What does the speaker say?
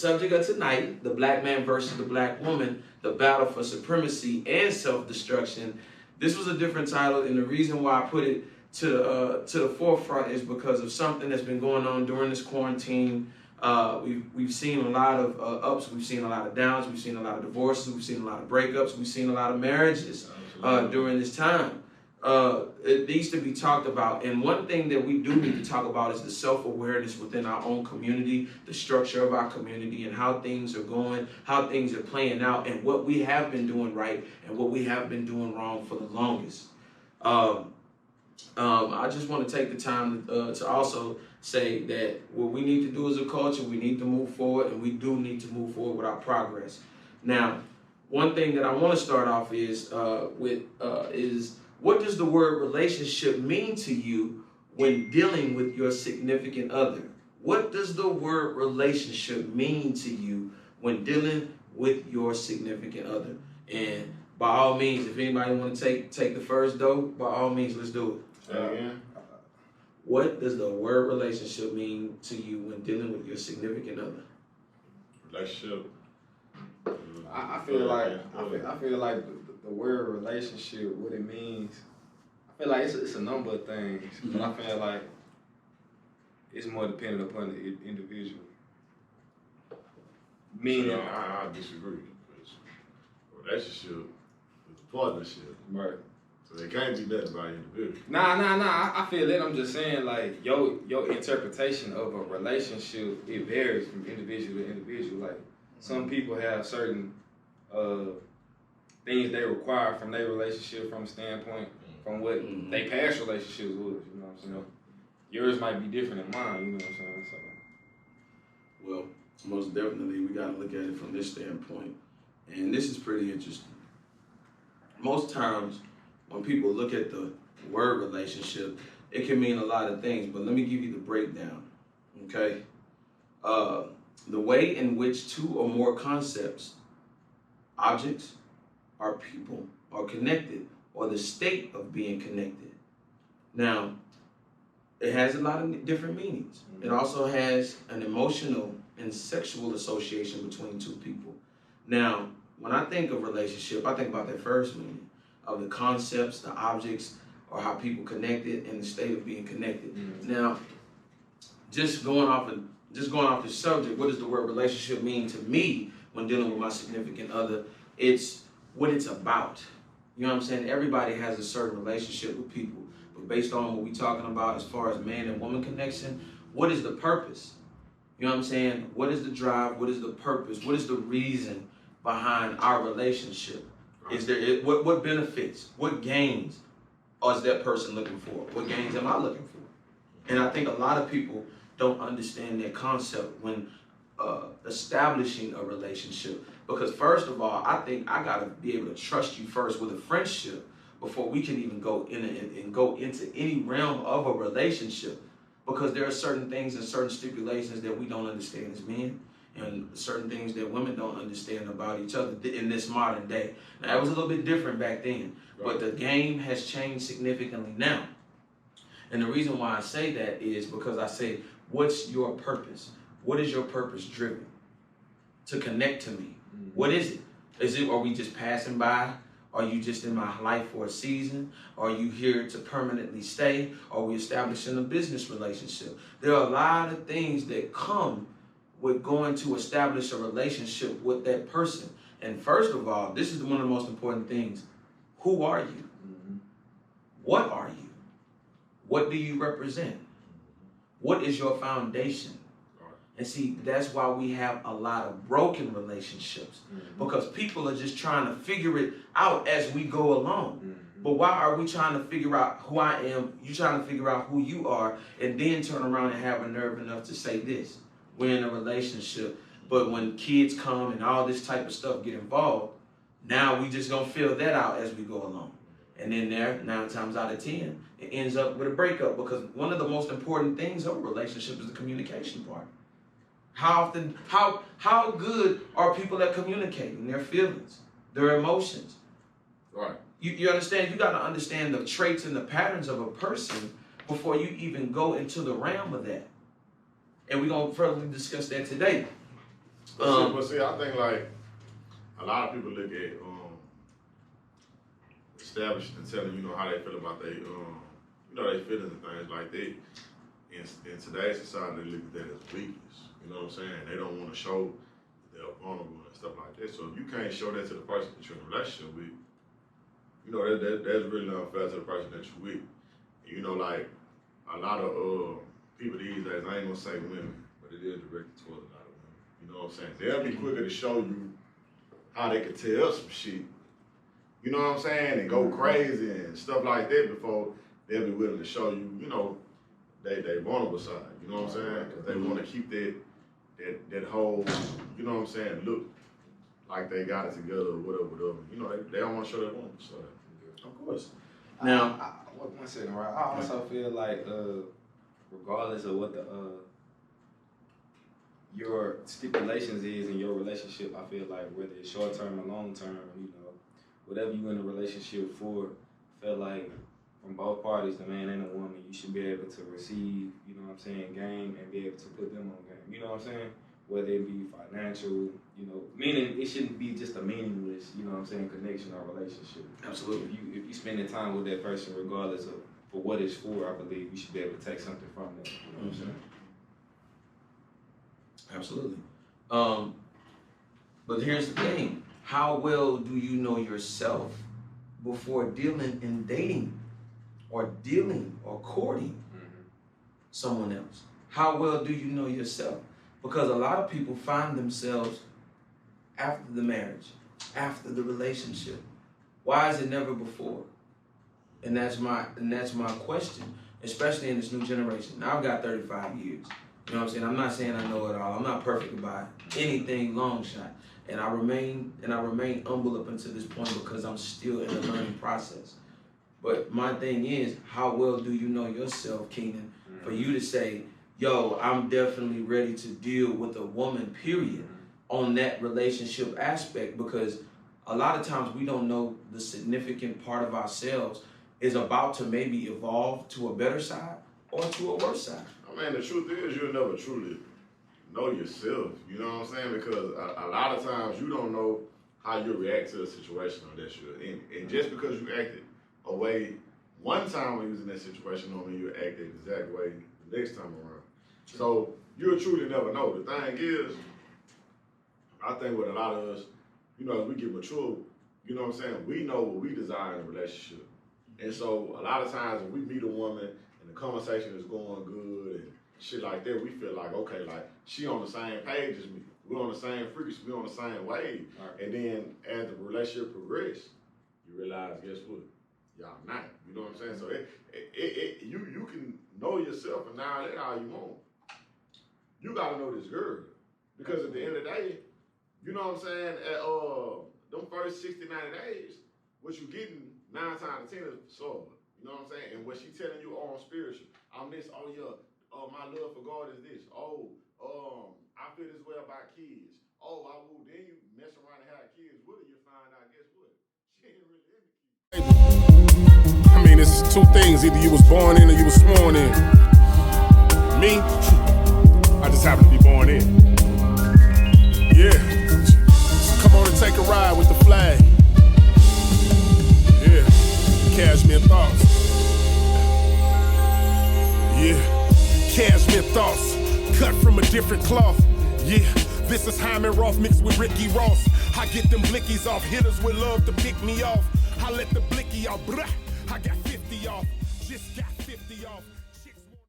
subject of tonight, the black man versus the black woman, the battle for supremacy and self-destruction. This was a different title, and the reason why I put it to the forefront is because of something that's been going on during this quarantine. We've seen a lot of ups, we've seen a lot of downs, we've seen a lot of divorces, we've seen a lot of breakups, we've seen a lot of marriages during this time. It needs to be talked about, and one thing that we do need to talk about is the self-awareness within our own community, the structure of our community, and how things are going, how things are playing out, and what we have been doing right and what we have been doing wrong for the longest. I just want to take the time to also say that what we need to do as a culture, we need to move forward, and we do need to move forward with our progress. Now, one thing that I want to start off is what does the word relationship mean to you when dealing with your significant other? What does the word relationship mean to you when dealing with your significant other? And by all means, if anybody want to take the first though, by all means, let's do it. What does the word relationship mean to you when dealing with your significant other? Relationship. I feel like the word relationship, what it means, I feel like it's a number of things, but I feel like it's more dependent upon the individual. Meaning, I disagree. Relationship is a partnership. Right. So it can't be nothing by individual. Nah. I feel that. I'm just saying, like, your interpretation of a relationship, it varies from individual to individual. Like, some people have certain things they require from their relationship from a standpoint from what they past relationships was, you know what I'm saying? Yours might be different than mine, you know what I'm saying? So. Well, most definitely, we got to look at it from this standpoint. And this is pretty interesting. Most times, when people look at the word relationship, it can mean a lot of things, but let me give you the breakdown, okay? The way in which two or more concepts, objects, or people are connected, or the state of being connected. Now, it has a lot of different meanings. It also has an emotional and sexual association between two people. Now, when I think of relationship, I think about that first meaning of the concepts, the objects, or how people connected and the state of being connected. Now, just going off the subject, what does the word relationship mean to me when dealing with my significant other? It's what it's about. You know what I'm saying? Everybody has a certain relationship with people, but based on what we're talking about as far as man and woman connection, what is the purpose? You know what I'm saying? What is the drive? What is the purpose? What is the reason behind our relationship? Is there what benefits? What gains is that person looking for? What gains am I looking for? And I think a lot of people don't understand that concept when establishing a relationship. Because first of all, I think I gotta be able to trust you first with a friendship before we can even go into any realm of a relationship. Because there are certain things and certain stipulations that we don't understand as men, and certain things that women don't understand about each other in this modern day. Now, it was a little bit different back then, but the game has changed significantly now. And the reason why I say that is because I say, what's your purpose? What is your purpose driven? To connect to me. What is it? Are we just passing by? Are you just in my life for a season? Are you here to permanently stay? Are we establishing a business relationship? There are a lot of things that come with going to establish a relationship with that person. And first of all, this is one of the most important things. Who are you? What are you? What do you represent? What is your foundation? And see, that's why we have a lot of broken relationships, because people are just trying to figure it out as we go along. But why are we trying to figure out who I am? You trying to figure out who you are, and then turn around and have a nerve enough to say this. We're in a relationship, but when kids come and all this type of stuff get involved, now we just gonna fill that out as we go along. And then 9 times out of 10, it ends up with a breakup, because one of the most important things of a relationship is the communication part. How good are people at communicating their feelings, their emotions? Right. You understand? You got to understand the traits and the patterns of a person before you even go into the realm of that. And we're going to further discuss that today. But see, I think like a lot of people look at establishing and telling how they feel about their their feelings and things like that. In today's society, they look at that as weakness. You know what I'm saying? They don't want to show they're vulnerable and stuff like that. So if you can't show that to the person that you're in a relationship with, that's really unfair to the person that you're with. Like a lot of people these days, I ain't gonna say women, but it is directed towards a lot of women. You know what I'm saying? They'll be quicker to show you how they could tell some shit. You know what I'm saying? And go crazy and stuff like that before they'll be willing to show you, they vulnerable side. You know what I'm saying? Because they want to keep that whole, look like they got it together or whatever. They don't want to show that vulnerable side. Of course. Now, one second, right? I also feel like, regardless of what your stipulations is in your relationship, I feel like whether it's short term or long term, whatever you in a relationship for, I feel like from both parties, the man and the woman, you should be able to receive, game and be able to put them on game. You know what I'm saying? Whether it be financial, meaning it shouldn't be just a meaningless, connection or relationship. Absolutely. If you spend the time with that person, regardless of for what it's for, I believe you should be able to take something from that. You know what I'm saying? Absolutely. But here's the thing. How well do you know yourself before dealing and dating or dealing or courting someone else? How well do you know yourself? Because a lot of people find themselves after the marriage, after the relationship. Why is it never before? And that's my question, especially in this new generation. Now I've got 35 years. You know what I'm saying? I'm not saying I know it all. I'm not perfect about anything, long shot. And I remain humble up until this point because I'm still in the learning process. But my thing is, how well do you know yourself, Keenan, for you to say, yo, I'm definitely ready to deal with a woman, period, on that relationship aspect? Because a lot of times we don't know the significant part of ourselves is about to maybe evolve to a better side or to a worse side. I mean, the truth is you'll never truly know yourself, you know what I'm saying? Because a lot of times you don't know how you react to a situation or that you're in. And just because you acted a way one time when you was in that situation don't mean you act the exact way the next time around. So you'll truly never know. The thing is, I think with a lot of us, as we get mature, you know what I'm saying, we know what we desire in a relationship. And so a lot of times when we meet a woman and the conversation is going good and shit like that, we feel like, okay, like she on the same page as me. We're on the same frequency, we're on the same wave. Right. And then as the relationship progresses, you realize, guess what? Y'all not. You know what I'm saying? So you can know yourself and now that all you want. You gotta know this girl. Because at the end of the day, you know what I'm saying, at them first 60, 90 days, what you getting 9 times out of 10 is solid. You know what I'm saying? And what she telling you on spiritual, I'm this, oh yeah, my love for God is this. I feel this way about kids. Then you mess around and have kids with her, you find out, guess what? She ain't really into you. I mean, it's two things. Either you was born in or you was sworn in. Me, I just happen to be born in. Yeah. So come on and take a ride with the flag. Yeah. Cashmere thoughts. Yeah. Cashmere thoughts. Cut from a different cloth. Yeah. This is Hyman Roth mixed with Ricky Ross. I get them blickies off. Hitters with love to pick me off. I let the blicky off. Bruh. I got 50 off. Just got 50 off.